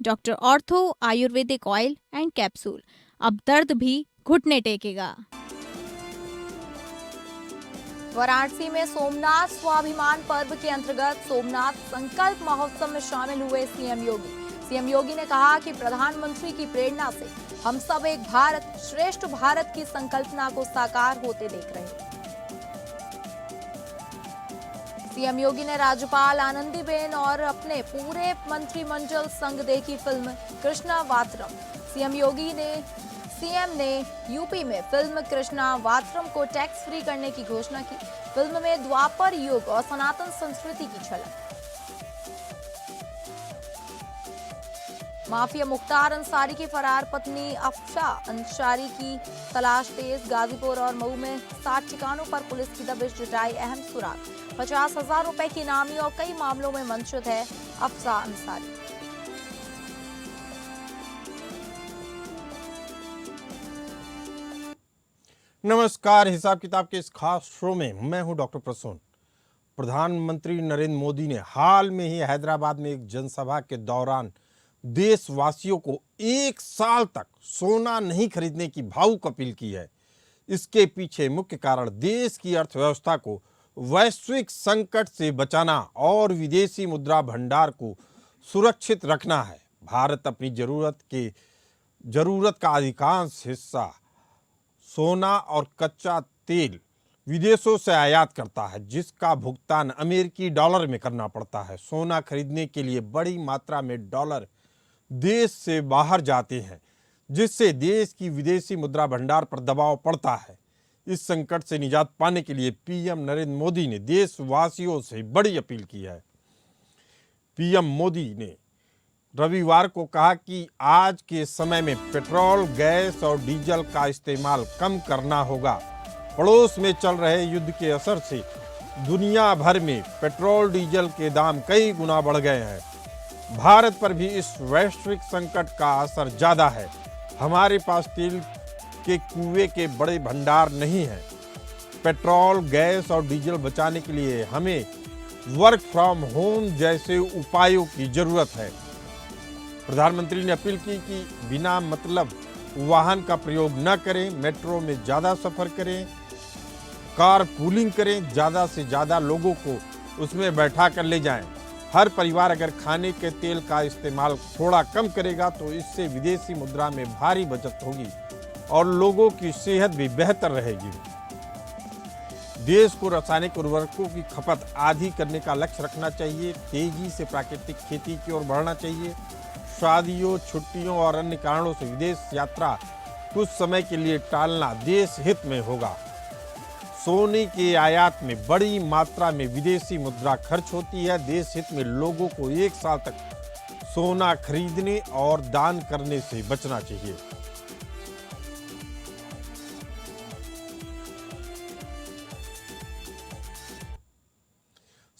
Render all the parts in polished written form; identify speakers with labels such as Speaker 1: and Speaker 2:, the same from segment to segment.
Speaker 1: Doctor ortho Ayurvedic oil and capsule, अब दर्द भी घुटने टेकेगा।
Speaker 2: वाराणसी में सोमनाथ स्वाभिमान पर्व के अंतर्गत सोमनाथ संकल्प महोत्सव में शामिल हुए सीएम योगी। सीएम योगी ने कहा कि प्रधानमंत्री की प्रेरणा से हम सब एक भारत श्रेष्ठ भारत की संकल्पना को साकार होते देख रहे हैं। सीएम योगी ने राज्यपाल आनंदीबेन और अपने पूरे मंत्रिमंडल संग देखी फिल्म कृष्णा वात्रम। सीएम ने यूपी में फिल्म कृष्णा वात्रम को टैक्स फ्री करने की घोषणा की। फिल्म में द्वापर युग और सनातन संस्कृति की झलक। माफिया मुख्तार अंसारी की फरार पत्नी अफशा अंसारी की तलाश तेज। गाजीपुर और मऊ में 60 ठिकानों पर पुलिस की दबिश जुटाई अहम सुराग। 50,000 रुपए की इनामी और कई मामलों में मंशूद है अफशा अंसारी।
Speaker 3: नमस्कार। हिसाब किताब के इस खास शो में मैं हूं डॉक्टर प्रसून। प्रधानमंत्री नरेंद्र मोदी ने हाल में ही हैदराबाद में एक जनसभा के दौरान देशवासियों को 1 साल तक सोना नहीं खरीदने की भावुक अपील की है। इसके पीछे मुख्य कारण देश की अर्थव्यवस्था को वैश्विक संकट से बचाना और विदेशी मुद्रा भंडार को सुरक्षित रखना है। भारत अपनी जरूरत का अधिकांश हिस्सा सोना और कच्चा तेल विदेशों से आयात करता है, जिसका भुगतान अमेरिकी डॉलर में करना पड़ता है। सोना खरीदने के लिए बड़ी मात्रा में डॉलर देश से बाहर जाते हैं, जिससे देश की विदेशी मुद्रा भंडार पर दबाव पड़ता है। इस संकट से निजात पाने के लिए पीएम नरेंद्र मोदी ने देशवासियों से बड़ी अपील की है। पीएम मोदी ने रविवार को कहा कि आज के समय में पेट्रोल, गैस और डीजल का इस्तेमाल कम करना होगा। पड़ोस में चल रहे युद्ध के असर से दुनिया भर में पेट्रोल, डीजल के दाम कई गुना बढ़ गए हैं। भारत पर भी इस वैश्विक संकट का असर ज्यादा है। हमारे पास तेल के कुएं के बड़े भंडार नहीं हैं। पेट्रोल, गैस और डीजल बचाने के लिए हमें वर्क फ्रॉम होम जैसे उपायों की जरूरत है। प्रधानमंत्री ने अपील की कि बिना मतलब वाहन का प्रयोग न करें, मेट्रो में ज़्यादा सफ़र करें, कार पूलिंग करें, ज़्यादा से ज़्यादा लोगों को उसमें बैठा कर ले जाएं। हर परिवार अगर खाने के तेल का इस्तेमाल थोड़ा कम करेगा तो इससे विदेशी मुद्रा में भारी बचत होगी और लोगों की सेहत भी बेहतर रहेगी। देश को रासायनिक उर्वरकों की खपत आधी करने का लक्ष्य रखना चाहिए। तेजी से प्राकृतिक खेती की ओर बढ़ना चाहिए। शादियों, छुट्टियों और अन्य कारणों से विदेश यात्रा कुछ समय के लिए टालना देश हित में होगा। सोने के आयात में बड़ी मात्रा में विदेशी मुद्रा खर्च होती है। देश हित में लोगों को 1 साल तक सोना खरीदने और दान करने से बचना चाहिए।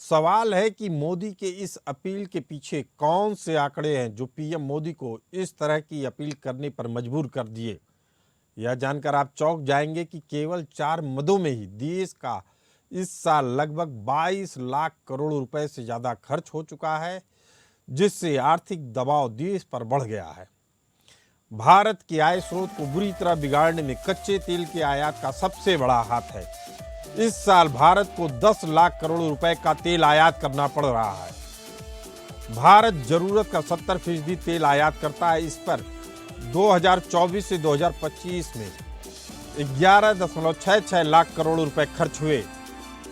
Speaker 3: सवाल है कि मोदी के इस अपील के पीछे कौन से आंकड़े हैं जो पीएम मोदी को इस तरह की अपील करने पर मजबूर कर दिए। यह जानकर आप चौंक जाएंगे कि केवल 4 मदों में ही देश का इस साल लगभग 22 लाख करोड़ रुपए से ज़्यादा खर्च हो चुका है, जिससे आर्थिक दबाव देश पर बढ़ गया है। भारत के आय स्रोत को बुरी तरह बिगाड़ने में कच्चे तेल के आयात का सबसे बड़ा हाथ है। इस साल भारत को 10 लाख करोड़ रुपए का तेल आयात करना पड़ रहा है। भारत जरूरत का 70% तेल आयात करता है। इस पर 2024 से 2025 में 11.66 लाख करोड़ रुपए खर्च हुए।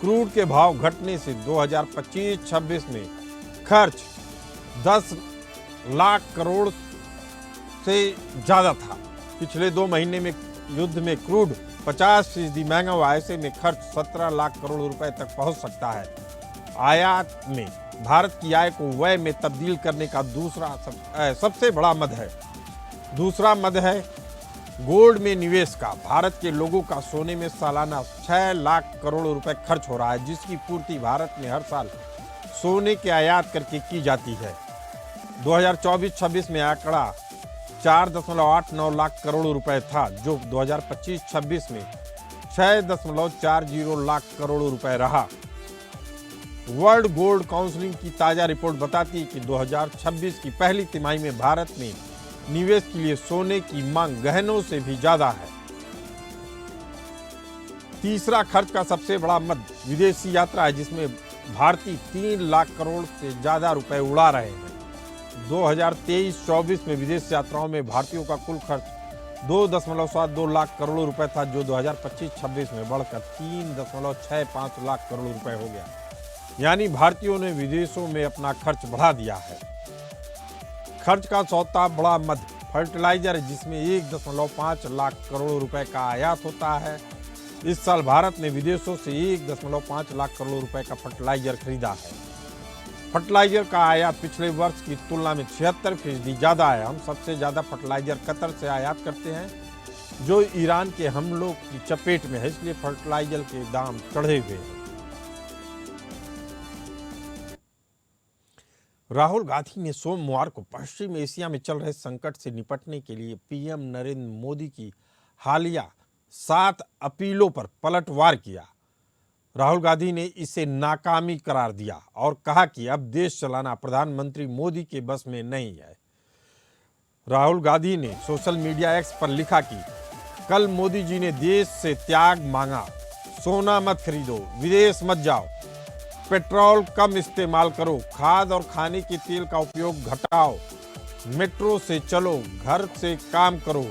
Speaker 3: क्रूड के भाव घटने से 2025-26 में खर्च 10 लाख करोड़ से ज़्यादा था। पिछले 2 महीने में युद्ध में क्रूड 50% महंगा हुआ। ऐसे में खर्च 17 लाख करोड़ रुपए तक पहुंच सकता है। आयात में भारत की आय को व्यय में तब्दील करने का सबसे बड़ा मद है। दूसरा मद है गोल्ड में निवेश का। भारत के लोगों का सोने में सालाना 6 लाख करोड़ रुपए खर्च हो रहा है, जिसकी पूर्ति भारत में हर साल सोने के आयात करके की जाती है। 2024-26 में आंकड़ा 4.89 लाख करोड़ रुपए था, जो 2025-26 में 6.40 लाख करोड़ रुपए रहा। वर्ल्ड गोल्ड काउंसिल की ताजा रिपोर्ट बताती है कि 2026 की पहली तिमाही में भारत में निवेश के लिए सोने की मांग गहनों से भी ज्यादा है। तीसरा खर्च का सबसे बड़ा मद विदेशी यात्रा है, जिसमें भारतीय 3 लाख करोड़ से ज्यादा रुपए उड़ा रहे हैं। 2023-24 में विदेश यात्राओं में भारतीयों का कुल खर्च 2.72 लाख करोड़ रुपए था, जो 2025-26 में बढ़कर 3.65 लाख करोड़ रुपए हो गया। यानी भारतीयों ने विदेशों में अपना खर्च बढ़ा दिया है। खर्च का चौथा बड़ा मद फर्टिलाइजर है, जिसमें 1.5 लाख करोड़ रुपए का आयात होता है। इस साल भारत ने विदेशों से 1.5 लाख करोड़ रुपए का फर्टिलाइजर खरीदा है। फर्टिलाइजर का आयात पिछले वर्ष की तुलना में 76% ज्यादा है। हम सबसे ज्यादा फर्टिलाइजर कतर से आयात करते हैं, जो ईरान के हमलों की चपेट में है, इसलिए फर्टिलाइजर के दाम चढ़े हुए हैं। राहुल गांधी ने सोमवार को पश्चिम एशिया में चल रहे संकट से निपटने के लिए पीएम नरेंद्र मोदी की हालिया 7 अपीलों पर पलटवार किया। राहुल गांधी ने इसे नाकामी करार दिया और कहा कि अब देश चलाना प्रधानमंत्री मोदी के बस में नहीं है। राहुल गांधी ने सोशल मीडिया एक्स पर लिखा कि कल मोदी जी ने देश से त्याग मांगा, सोना मत खरीदो, विदेश मत जाओ, पेट्रोल कम इस्तेमाल करो, खाद और खाने के तेल का उपयोग घटाओ, मेट्रो से चलो, घर से काम करो।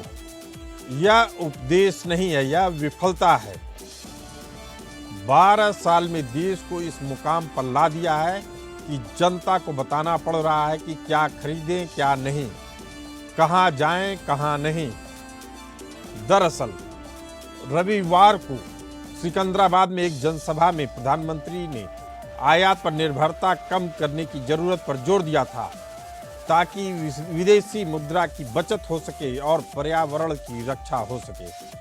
Speaker 3: यह उपदेश नहीं है, यह विफलता है। 12 साल में देश को इस मुकाम पर ला दिया है कि जनता को बताना पड़ रहा है कि क्या खरीदें क्या नहीं, कहां जाएं कहां नहीं। दरअसल रविवार को सिकंदराबाद में एक जनसभा में प्रधानमंत्री ने आयात पर निर्भरता कम करने की जरूरत पर जोर दिया था, ताकि विदेशी मुद्रा की बचत हो सके और पर्यावरण की रक्षा हो सके।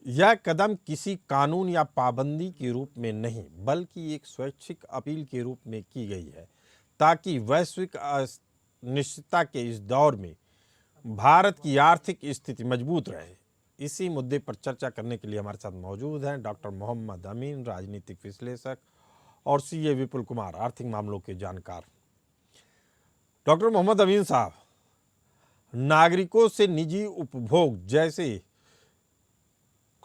Speaker 3: यह कदम किसी कानून या पाबंदी के रूप में नहीं, बल्कि एक स्वैच्छिक अपील के रूप में की गई है, ताकि वैश्विक अनिश्चितता के इस दौर में भारत की आर्थिक स्थिति मजबूत रहे। इसी मुद्दे पर चर्चा करने के लिए हमारे साथ मौजूद हैं डॉक्टर मोहम्मद अमीन, राजनीतिक विश्लेषक, और सीए विपुल कुमार, आर्थिक मामलों के जानकार। डॉक्टर मोहम्मद अमीन साहब, नागरिकों से निजी उपभोग जैसे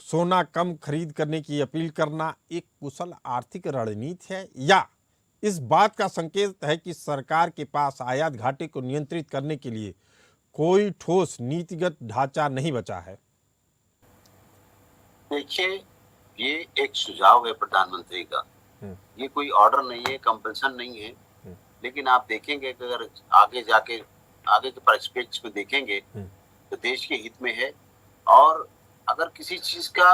Speaker 3: सोना कम खरीद करने की अपील करना एक कुशल आर्थिक रणनीति है, या इस बात का संकेत है कि सरकार के पास आयात घाटे को नियंत्रित करने के लिए कोई ठोस नीतिगत ढांचा नहीं बचा है?
Speaker 4: देखिए, ये एक सुझाव है प्रधानमंत्री का, ये कोई ऑर्डर नहीं है, कंपल्सन नहीं है। लेकिन आप देखेंगे कि अगर आगे जाके आगे के परिप्रेक्ष्य को देखेंगे तो देश के हित में है। और अगर किसी चीज का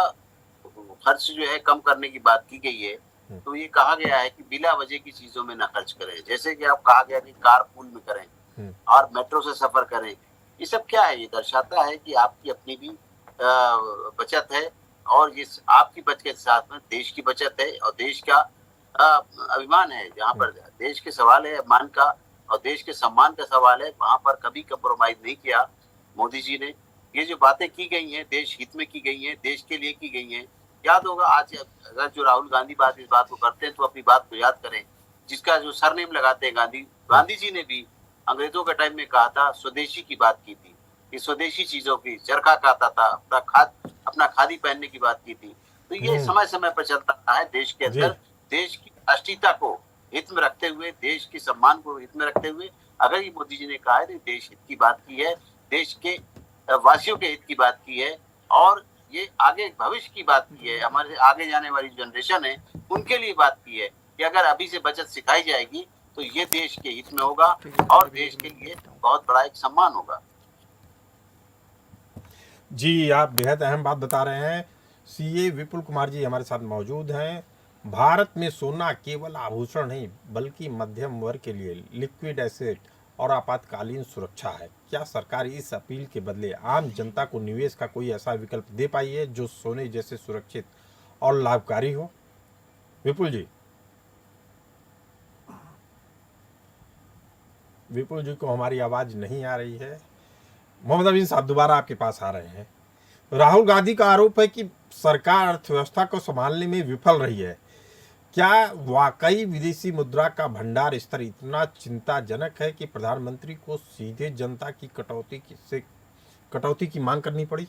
Speaker 4: खर्च जो है कम करने की बात की गई है, तो ये कहा गया है कि बिला वजह की चीजों में ना खर्च करें। जैसे कि आप कहा गया कि कार पूल में करें और मेट्रो से सफर करें। ये सब क्या है? ये दर्शाता है कि आपकी अपनी भी बचत है, और ये आपकी बचत के साथ में देश की बचत है और देश का अभिमान है। जहाँ पर देश के सवाल है अभिमान का और देश के सम्मान का सवाल है, वहां पर कभी कंप्रोमाइज नहीं किया मोदी जी ने। ये जो बातें की गई हैं देश हित में की गई हैं, देश के लिए की गई हैं। याद होगा, आज अगर जो राहुल गांधी इस बात को करते हैं तो अपनी बात को याद करें, जिसका जो सरनेम लगाते हैं गांधी जी ने भी अंग्रेजों के टाइम में कहा था, स्वदेशी की बात की थी कि स्वदेशी चीजों की चरखा काता था, अपना खादी पहनने की बात की थी। तो ये समय समय पर चलता रहा है देश के अंदर। देश की राष्ट्रीयता को हित में रखते हुए, देश के सम्मान को हित में रखते हुए अगर ये मोदी जी ने कहा है तो देश हित की बात की है, देश के वासियों के हित की बात की है, और ये आगे भविष्य की बात की है। हमारे आगे जाने वाली जनरेशन है उनके लिए बात की है कि अगर अभी से बचत सिखाई जाएगी तो ये देश के हित में होगा और देश के लिए बहुत बड़ा एक सम्मान होगा।
Speaker 3: जी, आप बेहद अहम बात बता रहे हैं। सीए विपुल कुमार जी हमारे साथ मौजूद हैं। भारत में सोना केवल आभूषण नहीं, बल्कि मध्यम वर्ग के लिए लिक्विड एसेट और आपातकालीन सुरक्षा है। क्या सरकार इस अपील के बदले आम जनता को निवेश का कोई ऐसा विकल्प दे पाई है जो सोने जैसे सुरक्षित और लाभकारी हो? विपुल जी को हमारी आवाज नहीं आ रही है। मोहम्मद अमीन साहब दोबारा आपके पास आ रहे हैं। राहुल गांधी का आरोप है कि सरकार अर्थव्यवस्था को संभालने में विफल रही है। क्या वाकई विदेशी मुद्रा का भंडार स्तर इतना चिंताजनक है कि प्रधानमंत्री को सीधे जनता की कटौती की मांग करनी पड़ी?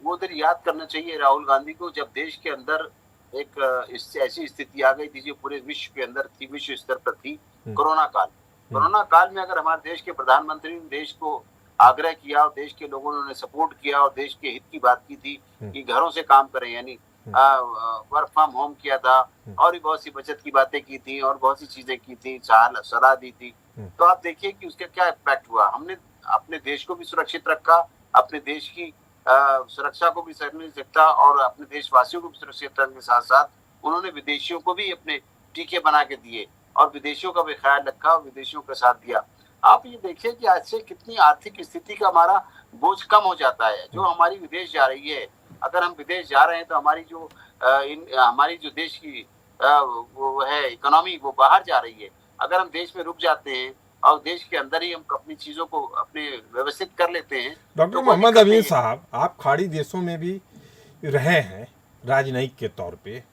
Speaker 4: वो दिन याद करना चाहिए राहुल गांधी को, जब देश के अंदर एक ऐसी स्थिति आ गई थी जो पूरे विश्व के अंदर थी, विश्व स्तर पर थी, कोरोना काल। कोरोना काल में अगर हमारे देश के प्रधानमंत्री ने देश को आग्रह किया और देश के लोगों ने उन्हें सपोर्ट किया और देश के हित की बात की थी कि घरों से काम करें, यानी वर्क फ्रॉम होम किया था और भी बहुत सी बचत की बातें की थी और बहुत सी चीजें की थी, सलाह दी थी, तो आप देखिए कि उसका क्या इम्पैक्ट हुआ। हमने अपने देश को भी सुरक्षित रखा, अपने देश की सुरक्षा को भी सुनिश्चित रखा और अपने देशवासियों को भी सुरक्षित रखने के साथ साथ उन्होंने विदेशियों को भी अपने टीके बना के दिए और विदेशियों का भी ख्याल रखा और विदेशियों का साथ दिया। आप ये देखिए कि आज से कितनी आर्थिक स्थिति का हमारा बोझ कम हो जाता है। जो हमारी विदेश जा रही है, अगर हम विदेश जा रहे हैं तो हमारी जो देश की वो है इकोनॉमी, वो बाहर जा रही है। अगर हम देश में रुक जाते हैं और देश के अंदर ही हम अपनी चीजों को अपने व्यवस्थित कर लेते हैं।
Speaker 3: डॉक्टर मोहम्मद अमीन साहब, आप खाड़ी देशों में भी रहे हैं राजनयिक के तौर पे,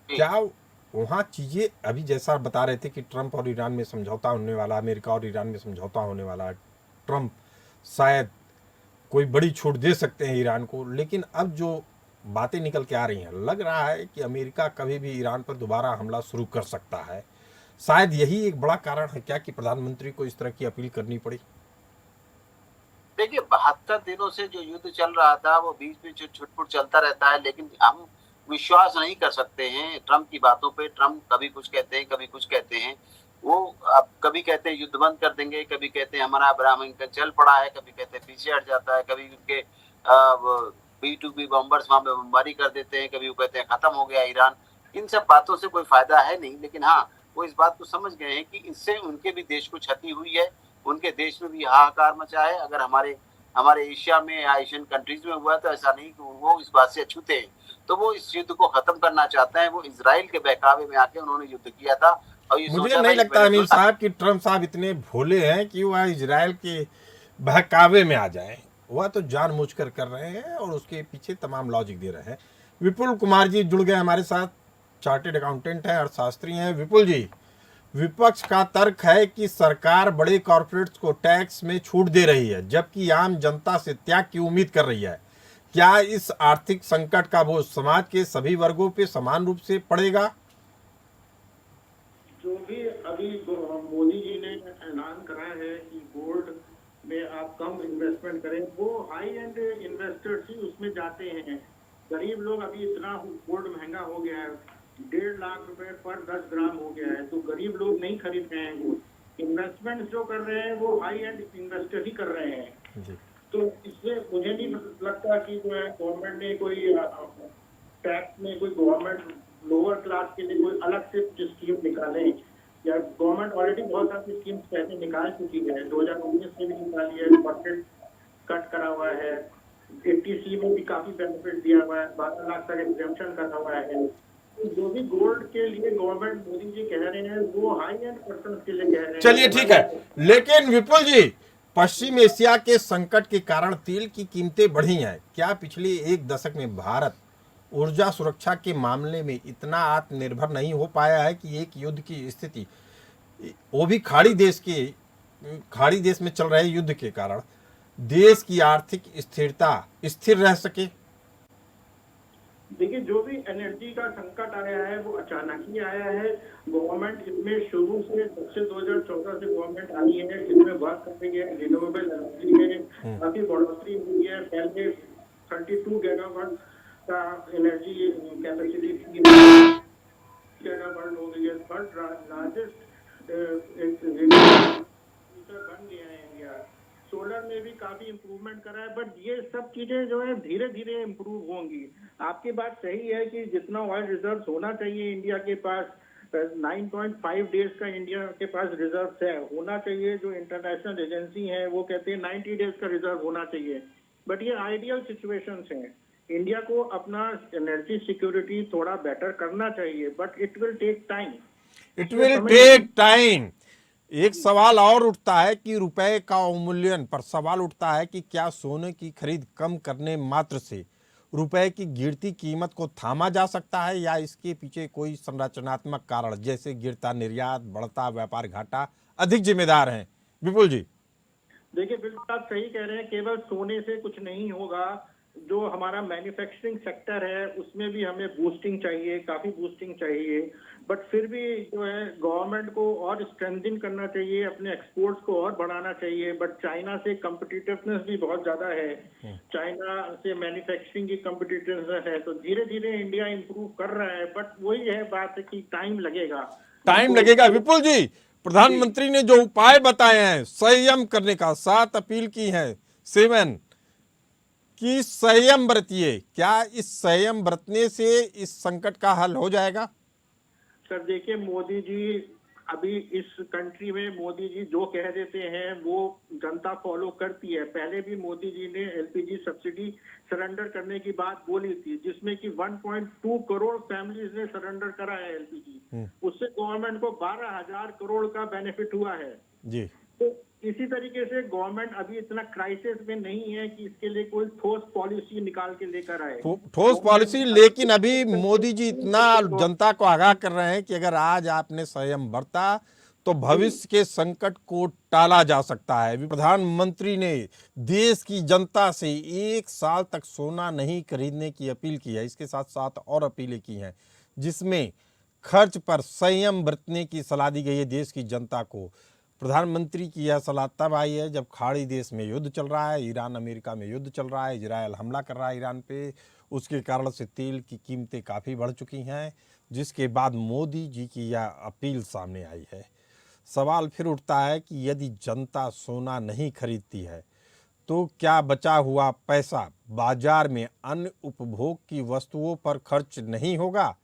Speaker 3: क्या वहाँ चीजें अभी जैसा बता रहे थे कि ट्रंप और ईरान में समझौता होने वाला, अमेरिका और ईरान में समझौता होने वाला, ट्रंप शायद कोई बड़ी छूट दे सकते हैं ईरान को, लेकिन अब जो बातें निकल के आ रही हैं, लग रहा है कि अमेरिका कभी भी ईरान पर दोबारा हमला शुरू कर सकता है। शायद यही एक बड़ा कारण है क्या कि प्रधानमंत्री को इस तरह की अपील करनी पड़ी?
Speaker 4: देखिए, 72 दिनों से जो युद्ध चल रहा था वो बीच में छुटपुट चलता रहता है, लेकिन हम विश्वास नहीं कर सकते हैं ट्रंप की बातों पे। ट्रंप कभी कुछ कहते हैं, कभी कुछ कहते हैं। वो अब कभी कहते हैं युद्ध बंद कर देंगे, कभी कहते हैं हमारा अब्राहम लिंकन चल पड़ा है, कभी कहते हैं पीछे हट जाता है, कभी उनके B-2B बॉम्बर्स वहां पे बमबारी कर देते हैं, कभी वो कहते हैं खत्म हो गया ईरान। इन सब बातों से कोई फायदा है नहीं, लेकिन हाँ, वो इस बात को समझ गए हैं कि इससे उनके भी देश को क्षति हुई है, उनके देश में भी हाहाकार मचा है। अगर हमारे एशिया में या एशियन कंट्रीज में हुआ तो ऐसा नहीं कि वो इस बात से अछूते हैं, तो वो इस युद्ध को खत्म करना चाहते हैं। वो इजराइल के बहकावे में आके उन्होंने युद्ध किया था और
Speaker 3: मुझे नहीं लगता अमीन साहब कि ट्रंप साहब इतने भोले हैं कि वह इजराइल के बहकावे में आ जाए। वह तो जानबूझकर कर रहे हैं और उसके पीछे तमाम लॉजिक दे रहे हैं। विपुल कुमार जी जुड़ गए हमारे साथ, चार्टेड अकाउंटेंट हैं, अर्थशास्त्री हैं। विपुल जी, विपक्ष का तर्क है कि सरकार बड़े कॉर्पोरेट्स को टैक्स में छूट दे रही है जबकि आम जनता से त्याग की उम्मीद कर रही है। क्या इस आर्थिक संकट का बोझ समाज के सभी वर्गों पे समान रूप से पड़ेगा?
Speaker 5: जो भी अभी मोदी जी ने ऐलान करा है कि गोल्ड में आप कम इन्वेस्टमेंट करें, वो हाई एंड इन्वेस्टर्स ही उसमें जाते हैं। गरीब लोग, अभी इतना गोल्ड महंगा हो गया है, 1.5 लाख रुपए पर 10 ग्राम हो गया है, तो गरीब लोग नहीं खरीद रहे हैं गोल्ड। इन्वेस्टमेंट जो कर रहे हैं वो हाई एंड इन्वेस्टर ही कर रहे हैं। तो इससे मुझे नहीं लगता कि जो है गवर्नमेंट ने कोई टैक्स में कोई गवर्नमेंट लोअर क्लास के लिए कोई अलग से स्कीम निकाले, या गवर्नमेंट ऑलरेडी बहुत सारी स्कीम्स पहले निकाल चुकी है। 2019 में भी निकाली है, बजट कट करा हुआ है, 80C में भी काफी बेनिफिट दिया हुआ है, 12 लाख तक एग्जेम्पशन करा हुआ है। जो भी गोल्ड के लिए गवर्नमेंट मोदी जी कह रहे हैं वो हाई एंड पर्सन के लिए कह रहे हैं।
Speaker 3: चलिए ठीक है, लेकिन विपुल जी, पश्चिम एशिया के संकट के कारण तेल की कीमतें बढ़ी हैं। क्या पिछले एक दशक में भारत ऊर्जा सुरक्षा के मामले में इतना आत्मनिर्भर नहीं हो पाया है कि एक युद्ध की स्थिति, वो भी खाड़ी देश में चल रहे युद्ध के कारण, देश की आर्थिक स्थिरता स्थिर रह सके?
Speaker 5: देखिए, जो भी एनर्जी का संकट आया है वो अचानक ही आया है। गवर्नमेंट इसमें शुरू से, जब से 2014 से गवर्नमेंट आई है, इसमें वर्क कर रही है। रिन्यूएबल एनर्जी में काफी बढ़ोतरी हुई है। पहले 32 गीगावाट का एनर्जी कैपेसिटी थी, गीगावाट हो गई है। थर्ड लार्जेस्ट बन गया है इंडिया। सोलर में भी काफी इम्प्रूवमेंट करा है, बट ये सब चीजें जो है धीरे धीरे इम्प्रूव होंगी। आपकी बात सही है कि जितना ऑयल रिजर्व होना चाहिए इंडिया के पास, 9.5 डेज का इंडिया के पास रिजर्व है, होना चाहिए। जो इंटरनेशनल एजेंसी है वो कहते हैं 90 डेज का रिजर्व होना चाहिए, बट ये आइडियल सिचुएशंस हैं। इंडिया को अपना एनर्जी सिक्योरिटी थोड़ा बेटर करना चाहिए, but it will take time.
Speaker 3: एक सवाल और उठता है कि रुपए का अवमूल्यन पर सवाल उठता है कि क्या सोने की खरीद कम करने मात्र से रुपए की गिरती कीमत को थामा जा सकता है या इसके पीछे कोई संरचनात्मक कारण जैसे गिरता निर्यात, बढ़ता व्यापार घाटा अधिक जिम्मेदार हैं? विपुल जी।
Speaker 5: देखिए, बिल्कुल आप सही कह रहे हैं, केवल सोने से कुछ नहीं होगा। जो हमारा मैन्युफैक्चरिंग सेक्टर है उसमें भी हमें बूस्टिंग चाहिए, काफी बूस्टिंग चाहिए। बट फिर भी जो है गवर्नमेंट को और स्ट्रेंथन करना चाहिए, अपने एक्सपोर्ट्स को और बढ़ाना चाहिए। बट चाइना से कम्पिटिटिवनेस भी बहुत ज्यादा है, चाइना से मैन्युफैक्चरिंग की कम्पिटिटिवनेस है, तो धीरे धीरे इंडिया इंप्रूव कर रहा है। बट वही है बात है कि टाइम लगेगा।
Speaker 3: विपुल जी, प्रधानमंत्री ने जो उपाय बताए हैं संयम करने का, 7 अपील की है, 7 कि संयम बरतिए, क्या इस संयम बरतने से इस संकट का हल हो जाएगा?
Speaker 5: सर देखिए, मोदी जी अभी इस कंट्री में मोदी जी जो कह देते हैं वो जनता फॉलो करती है। पहले भी मोदी जी ने एलपीजी सब्सिडी सरेंडर करने की बात बोली थी, जिसमें कि 1.2 करोड़ फैमिलीज ने सरेंडर करा है एलपीजी। उससे गवर्नमेंट को 12,000 करोड़ का बेनिफिट हुआ है
Speaker 3: जी।
Speaker 5: तो इसी तरीके से गवर्नमेंट अभी इतना क्राइसिस में नहीं है कि इसके लिए कोई ठोस पॉलिसी निकाल के लेकर आए।
Speaker 3: ठोस पॉलिसी, लेकिन अभी मोदी जी इतना जनता को आगाह कर रहे हैं कि अगर आज आपने संयम बरता तो भविष्य के संकट को टाला जा सकता है। प्रधानमंत्री ने देश की जनता से 1 साल तक सोना नहीं खरीदने की अपील की है। इसके साथ साथ और अपीलें की हैं जिसमें खर्च पर संयम बरतने की सलाह दी गई है देश की जनता को। प्रधानमंत्री की यह सलाह तब आई है जब खाड़ी देश में युद्ध चल रहा है, ईरान अमेरिका में युद्ध चल रहा है, इजराइल हमला कर रहा है ईरान पे, उसके कारण से तेल की कीमतें काफ़ी बढ़ चुकी हैं, जिसके बाद मोदी जी की यह अपील सामने आई है। सवाल फिर उठता है कि यदि जनता सोना नहीं खरीदती है तो क्या बचा हुआ पैसा बाजार में अन्य उपभोग की वस्तुओं पर खर्च नहीं होगा,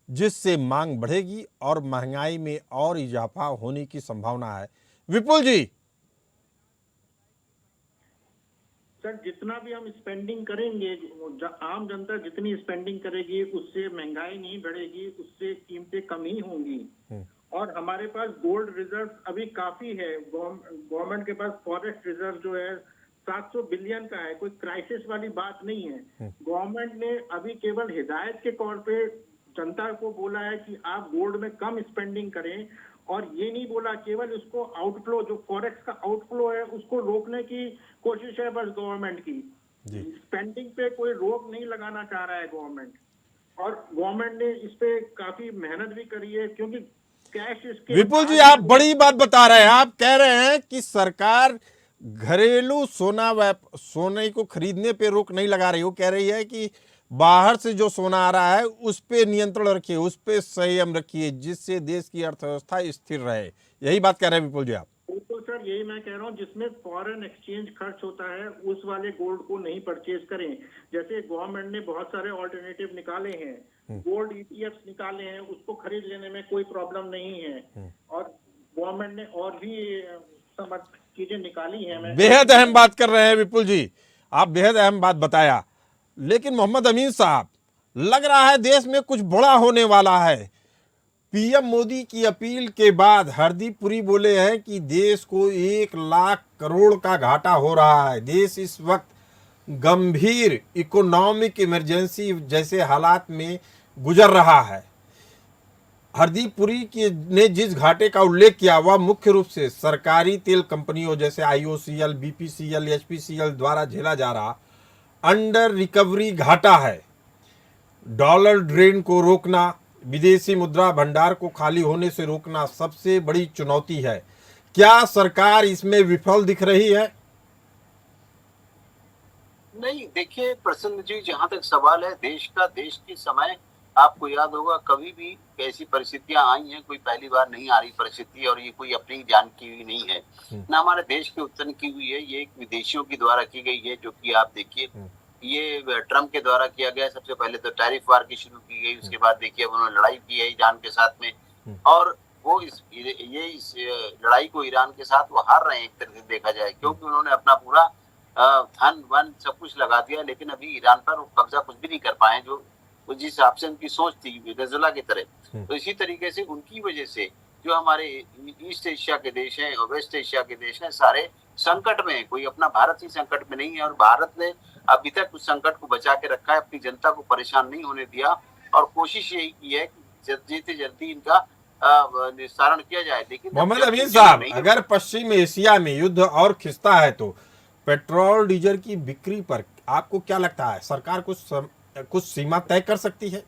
Speaker 3: जिससे मांग बढ़ेगी और महंगाई में और इजाफा होने की संभावना है? विपुल जी।
Speaker 5: सर जितना भी हम स्पेंडिंग करेंगे, आम जनता जितनी स्पेंडिंग करेगी उससे महंगाई नहीं बढ़ेगी, उससे कीमतें कम ही होंगी। और हमारे पास गोल्ड रिजर्व अभी काफी है। गवर्नमेंट के पास फॉरेस्ट रिजर्व जो है 700 बिलियन का है, कोई क्राइसिस वाली बात नहीं है। गवर्नमेंट ने अभी केवल हिदायत के तौर पे जनता को बोला है कि आप गोल्ड में कम स्पेंडिंग करें, और ये नहीं बोला, केवल उसको आउटफ्लो, जो फॉरेक्स का आउटफ्लो है उसको रोकने की कोशिश है बस गवर्नमेंट की। स्पेंडिंग पे कोई रोक नहीं लगाना चाह रहा है गवर्नमेंट, और गवर्नमेंट ने इस पे काफी मेहनत भी करी है, क्योंकि कैश इसके।
Speaker 3: विपुल जी, आप बड़ी बात बता रहे हैं। आप कह रहे हैं कि सरकार घरेलू सोने को खरीदने पे रोक नहीं लगा रही, वो कह रही है कि बाहर से जो सोना आ रहा है उस पे नियंत्रण रखिए, उस पे संयम रखिए, जिससे देश की अर्थव्यवस्था स्थिर रहे। यही बात कह रहे हैं विपुल जी आप?
Speaker 5: बिल्कुल सर, यही मैं कह रहा हूँ, जिसमें फॉरेन एक्सचेंज खर्च होता है उस वाले गोल्ड को नहीं परचेज करें। जैसे गवर्नमेंट ने बहुत सारे ऑल्टरनेटिव निकाले हैं, गोल्ड ईटीएफ निकाले हैं, उसको खरीद लेने में कोई प्रॉब्लम नहीं है। और गवर्नमेंट ने और भी चीजें निकाली है।
Speaker 3: बेहद अहम बात कर रहे हैं विपुल जी, आप बेहद अहम बात बताया। लेकिन मोहम्मद अमीन साहब, लग रहा है देश में कुछ बड़ा होने वाला है। पीएम मोदी की अपील के बाद हरदीप पुरी बोले हैं कि देश को 1 लाख करोड़ का घाटा हो रहा है। देश इस वक्त गंभीर इकोनॉमिक इमरजेंसी जैसे हालात में गुजर रहा है। हरदीप पुरी ने जिस घाटे का उल्लेख किया वह मुख्य रूप से सरकारी तेल कंपनियों जैसे आईओसीएल, बीपीसीएल, एचपीसीएल द्वारा झेला जा रहा अंडर रिकवरी घाटा है। डॉलर ड्रेन को रोकना, विदेशी मुद्रा भंडार को खाली होने से रोकना सबसे बड़ी चुनौती है। क्या सरकार इसमें विफल दिख रही है?
Speaker 4: नहीं, देखिए प्रसन्न जी, जहां तक सवाल है देश के समय, आपको याद होगा कभी भी ऐसी परिस्थितियां आई हैं, कोई पहली बार नहीं आ रही परिस्थिति, और ये कोई अपनी जान की हुई नहीं है ना हमारे देश के उत्पन्न की हुई है, ये एक विदेशियों की द्वारा की गई है। जो कि आप देखिए ये ट्रम्प के द्वारा किया गया। सबसे पहले तो टैरिफ वार की शुरू की गई, उसके बाद देखिए उन्होंने लड़ाई की है ईरान के साथ में, और वो इस लड़ाई को ईरान के साथ वो हार रहे हैं एक तरह से देखा जाए, क्योंकि उन्होंने अपना पूरा धन वन सब कुछ लगा दिया, लेकिन अभी ईरान पर वो कब्जा कुछ भी नहीं कर पाए, जो जिस हिसाब से उनकी सोच थी वेनेजुएला की तरह। तो इसी तरीके से उनकी वजह से जो हमारे ईस्ट एशिया के देश हैं और वेस्ट एशिया के देश हैं, सारे संकट में है। कोई अपना भारत ही संकट में नहीं है, और भारत ने अभी तक उस संकट को बचा के रखा है, अपनी जनता को परेशान नहीं होने दिया, और कोशिश यही की है कि जितनी जल्दी इनका निस्तारण किया जाए। लेकिन
Speaker 3: मोहम्मद अमीन साहब, अगर पश्चिम एशिया में युद्ध और खिंचता है तो पेट्रोल डीजल की बिक्री पर आपको क्या लगता है, सरकार कुछ सीमा तय कर सकती है?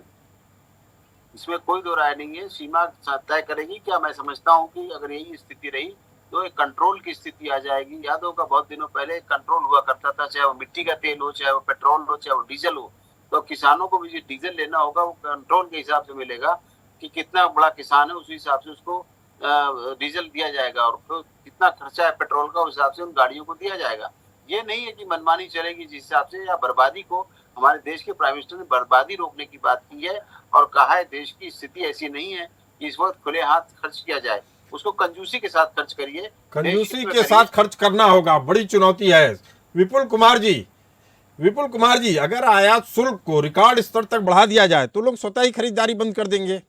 Speaker 4: इसमें कोई दो राय नहीं है, सीमा तय करेगी क्या? मैं समझता हूँ कि अगर यही स्थिति रही तो एक कंट्रोल की स्थिति आ जाएगी। याद होगा बहुत दिनों पहले कंट्रोल हुआ करता था, चाहे वो मिट्टी का तेल हो, चाहे वो पेट्रोल हो, चाहे वो डीजल हो। तो किसानों को भी जो डीजल लेना होगा वो कंट्रोल के हिसाब से मिलेगा कि कितना बड़ा किसान है, उस हिसाब से उसको डीजल दिया जाएगा, और तो कितना खर्चा है पेट्रोल का, उस हिसाब से उन गाड़ियों को दिया जाएगा। ये नहीं है कि मनमानी चलेगी जिस हिसाब से, या बर्बादी को, हमारे देश के प्राइम मिनिस्टर ने बर्बादी रोकने की बात की है और कहा है देश की स्थिति ऐसी नहीं है कि इस वक्त खुले हाथ खर्च किया जाए, उसको कंजूसी के साथ खर्च करिए।
Speaker 3: कंजूसी के साथ खर्च करना होगा, बड़ी चुनौती है। विपुल कुमार जी, अगर आयात शुल्क को रिकॉर्ड स्तर तक बढ़ा दिया जाए तो लोग स्वतः ही खरीदारी बंद कर देंगे।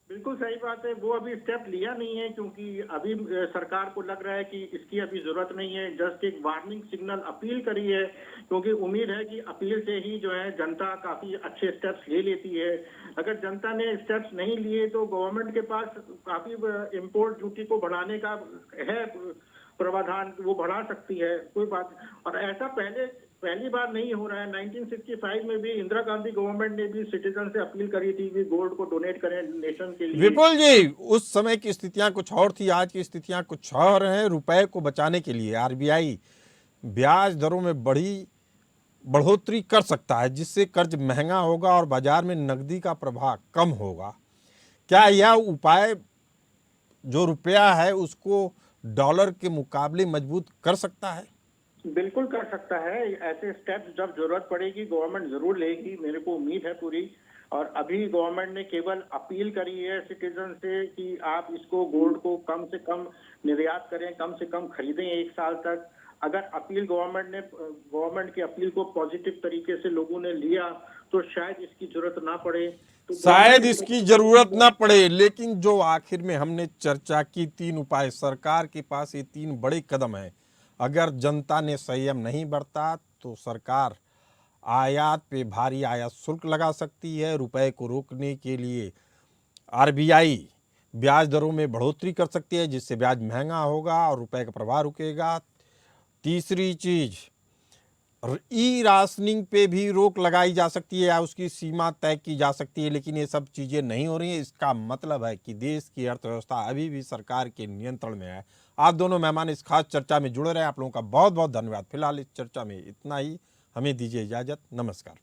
Speaker 5: बिल्कुल सही बात है, वो अभी स्टेप लिया नहीं है क्योंकि अभी सरकार को लग रहा है कि इसकी अभी जरूरत नहीं है, जस्ट एक वार्निंग सिग्नल अपील करी है, क्योंकि उम्मीद है कि अपील से ही जो है जनता काफी अच्छे स्टेप्स ले लेती है। अगर जनता ने स्टेप्स नहीं लिए तो गवर्नमेंट के पास काफी इम्पोर्ट ड्यूटी को बढ़ाने का है प्रावधान, वो बढ़ा सकती है, कोई बात। और ऐसा पहली बार नहीं हो रहा है। 1965 में भी इंदिरा गांधी गवर्नमेंट ने भी सिटीजन से अपील करी थी कि गोल्ड को डोनेट करें नेशन के लिए।
Speaker 3: विपुल जी, उस समय की स्थितियां कुछ और थी, आज की स्थितियां कुछ और हैं। रुपए को बचाने के लिए आरबीआई ब्याज दरों में बढ़ोतरी कर सकता है, जिससे कर्ज महंगा होगा और बाजार में नकदी का प्रवाह कम होगा। क्या यह उपाय जो रुपया है उसको डॉलर के मुकाबले मजबूत कर सकता है?
Speaker 5: बिल्कुल कर सकता है। ऐसे स्टेप्स जब जरूरत पड़ेगी गवर्नमेंट जरूर लेगी, मेरे को उम्मीद है पूरी। और अभी गवर्नमेंट ने केवल अपील करी है सिटीजन से कि आप इसको गोल्ड को कम से कम निर्यात करें, कम से कम खरीदें 1 साल तक। अगर अपील गवर्नमेंट की अपील को पॉजिटिव तरीके से लोगों ने लिया तो शायद इसकी जरूरत ना पड़े। तो
Speaker 3: शायद इसकी जरूरत ना पड़े, लेकिन जो आखिर में हमने चर्चा की 3 उपाय, सरकार के पास ये 3 बड़े कदम हैं। अगर जनता ने संयम नहीं बरता तो सरकार आयात पे भारी आयात शुल्क लगा सकती है। रुपए को रोकने के लिए आरबीआई ब्याज दरों में बढ़ोतरी कर सकती है, जिससे ब्याज महंगा होगा और रुपए का प्रवाह रुकेगा। तीसरी चीज, ई राशनिंग पे भी रोक लगाई जा सकती है या उसकी सीमा तय की जा सकती है, लेकिन ये सब चीज़ें नहीं हो रही हैं। इसका मतलब है कि देश की अर्थव्यवस्था अभी भी सरकार के नियंत्रण में है। आप दोनों मेहमान इस खास चर्चा में जुड़े रहे, आप लोगों का बहुत बहुत धन्यवाद। फिलहाल इस चर्चा में इतना ही, हमें दीजिए इजाज़त, नमस्कार।